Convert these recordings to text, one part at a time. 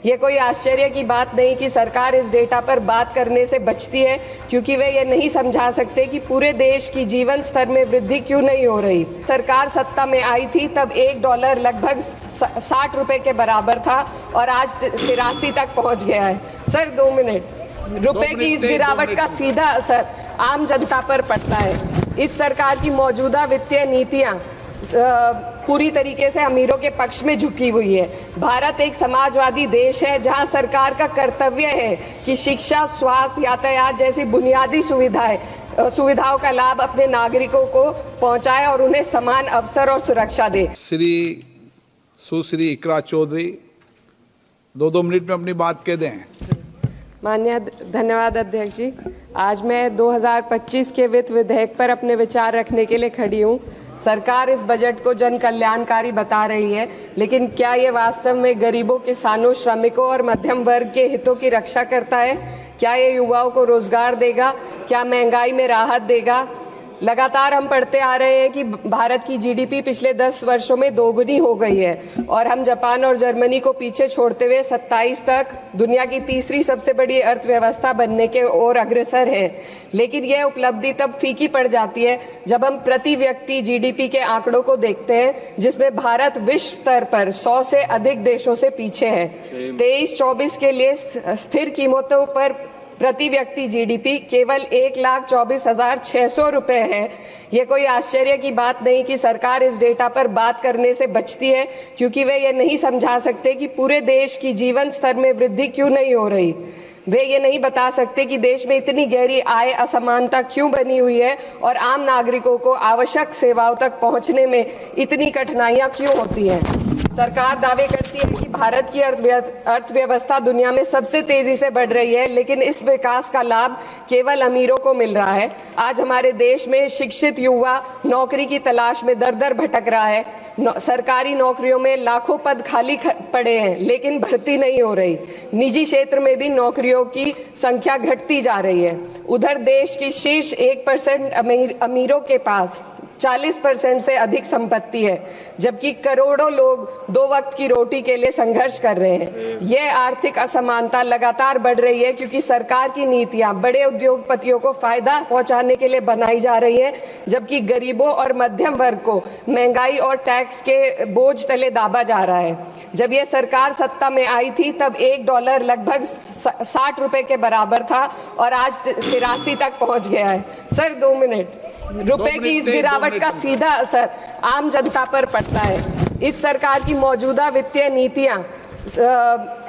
ये कोई आश्चर्य की बात नहीं कि सरकार इस डेटा पर बात करने से बचती है, क्योंकि वे ये नहीं समझा सकते कि पूरे देश की जीवन स्तर में वृद्धि क्यों नहीं हो रही। सरकार सत्ता में आई थी तब $1 लगभग 60 रुपए के बराबर था और आज 83 तक पहुंच गया है। Sir 2 minute. रुपए की इस गिरावट का सीधा असर आम जनता पर पड़ता है। इस सरकार की मौजूदा वित्तीय नीतियां पूरी तरीके से अमीरों के पक्ष में झुकी हुई है। भारत एक समाजवादी देश है जहां सरकार का कर्तव्य है कि शिक्षा, स्वास्थ्य, यातायात जैसी बुनियादी सुविधाओं का लाभ अपने नागरिकों को पहुंचाए और उन्हें समान अवसर और सुरक्षा दे। सुश्री इकरा चौधरी 2 मिनट में अपनी बात कह दें। माननीय धन्यवाद अध्यक्ष जी। आज मैं 2025 के वित्त विधेयक पर अपने विचार रखने के लिए खड़ी हूँ। सरकार इस बजट को जन कल्याणकारी बता रही है, लेकिन क्या ये वास्तव में गरीबों, किसानों, श्रमिकों और मध्यम वर्ग के हितों की रक्षा करता है? क्या ये युवाओं को रोजगार देगा? क्या महंगाई में राहत देगा? लगातार हम पढ़ते आ रहे हैं कि भारत की जीडीपी पिछले 10 वर्षों में दोगुनी हो गई है और हम जापान और जर्मनी को पीछे छोड़ते हुए 27 तक दुनिया की तीसरी सबसे बड़ी अर्थव्यवस्था बनने के ओर अग्रसर है। लेकिन यह उपलब्धि तब फीकी पड़ जाती है जब हम प्रति व्यक्ति जीडीपी के आंकड़ों को देखते हैं, जिसमें भारत विश्व स्तर पर 100 से अधिक देशों से पीछे है। 23-24 के लिए स्थिर कीमतों पर प्रति व्यक्ति जीडीपी केवल 1,24,600 रुपए है। ये कोई आश्चर्य की बात नहीं कि सरकार इस डेटा पर बात करने से बचती है, क्योंकि वे ये नहीं समझा सकते कि पूरे देश की जीवन स्तर में वृद्धि क्यों नहीं हो रही। वे ये नहीं बता सकते कि देश में इतनी गहरी आय असमानता क्यों बनी हुई है और आम नागरिकों को आवश्यक सेवाओं तक पहुंचने में इतनी कठिनाइयां क्यों होती हैं। सरकार दावे करती है कि भारत की अर्थव्यवस्था दुनिया में सबसे तेजी से बढ़ रही है, लेकिन इस विकास का लाभ केवल अमीरों को मिल रहा है। आज हमारे देश में शिक्षित युवा नौकरी की तलाश में दर-दर भटक रहा है। सरकारी नौकरियों में लाखों पद खाली पड़े हैं, लेकिन भर्ती नहीं हो रही। निजी क्षेत्र में भी नौकरियों की संख्या घटती जा रही है। उधर देश की शीर्ष 1% अमीरों के पास 40% से अधिक संपत्ति है, जबकि करोड़ों लोग 2 वक्त की रोटी के लिए संघर्ष कर रहे हैं। यह आर्थिक असमानता लगातार बढ़ रही है क्योंकि सरकार की नीतियां बड़े उद्योगपतियों को फायदा पहुंचाने के लिए बनाई जा रही है, जबकि गरीबों और मध्यम वर्ग को महंगाई और टैक्स के बोझ तले दाबा जा रहा है। जब यह सरकार सत्ता में आई थी तब $1 लगभग 60 रुपए के बराबर था और आज 83 तक पहुंच गया है। Sir 2 minute. रुपए की इस गिरावट का सीधा असर आम जनता पर पड़ता है। इस सरकार की मौजूदा वित्तीय नीतियां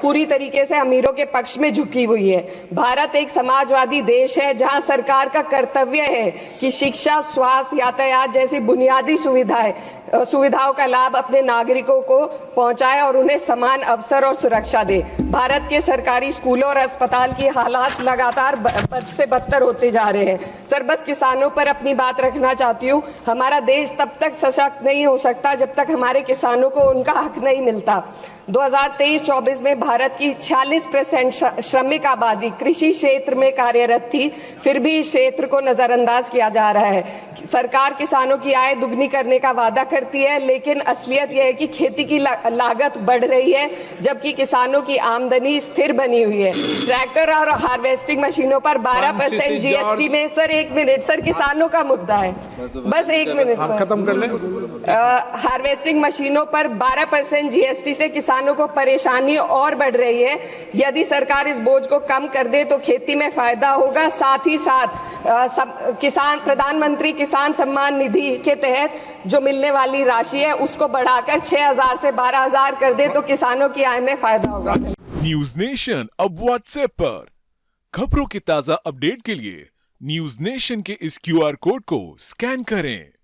पूरी तरीके से अमीरों के पक्ष में झुकी हुई है। भारत एक समाजवादी देश है जहां सरकार का कर्तव्य है कि शिक्षा, स्वास्थ्य, यातायात जैसी बुनियादी सुविधाओं का लाभ अपने नागरिकों को पहुंचाए और उन्हें समान अवसर और सुरक्षा दे। भारत के सरकारी स्कूलों और अस्पताल की हालात लगातार बद से बदतर होते जा रहे हैं। सर बस किसानों पर अपनी बात रखना चाहती हूँ। हमारा देश तब तक सशक्त नहीं हो सकता जब तक हमारे किसानों को उनका हक नहीं मिलता। 2023-24 में भारत की 46% श्रमिक आबादी कृषि क्षेत्र में कार्यरत थी, फिर भी इस क्षेत्र को नजरअंदाज किया जा रहा है। सरकार किसानों की आय दुगनी करने का वादा करती है, लेकिन असलियत यह है कि खेती की लागत बढ़ रही है, जबकि किसानों की आमदनी स्थिर बनी हुई है। ट्रैक्टर और हार्वेस्टिंग मशीनों पर 12% जीएसटी में। सर 1 मिनट सर, किसानों का मुद्दा है, बस 1 मिनट सर, खत्म कर लें। हार्वेस्टिंग मशीनों पर 12% जीएसटी से किसानों को परेशानी और बढ़ रही है। यदि सरकार इस बोझ को कम कर दे तो खेती में फायदा होगा। साथ ही साथ किसान प्रधानमंत्री किसान सम्मान निधि के तहत जो मिलने वाली राशि है उसको बढ़ाकर 6,000 से 12,000 कर दे तो किसानों की आय में फायदा होगा। न्यूज नेशन अब व्हाट्सएप पर खबरों के ताजा अपडेट के लिए न्यूज नेशन के इस QR कोड को स्कैन करें।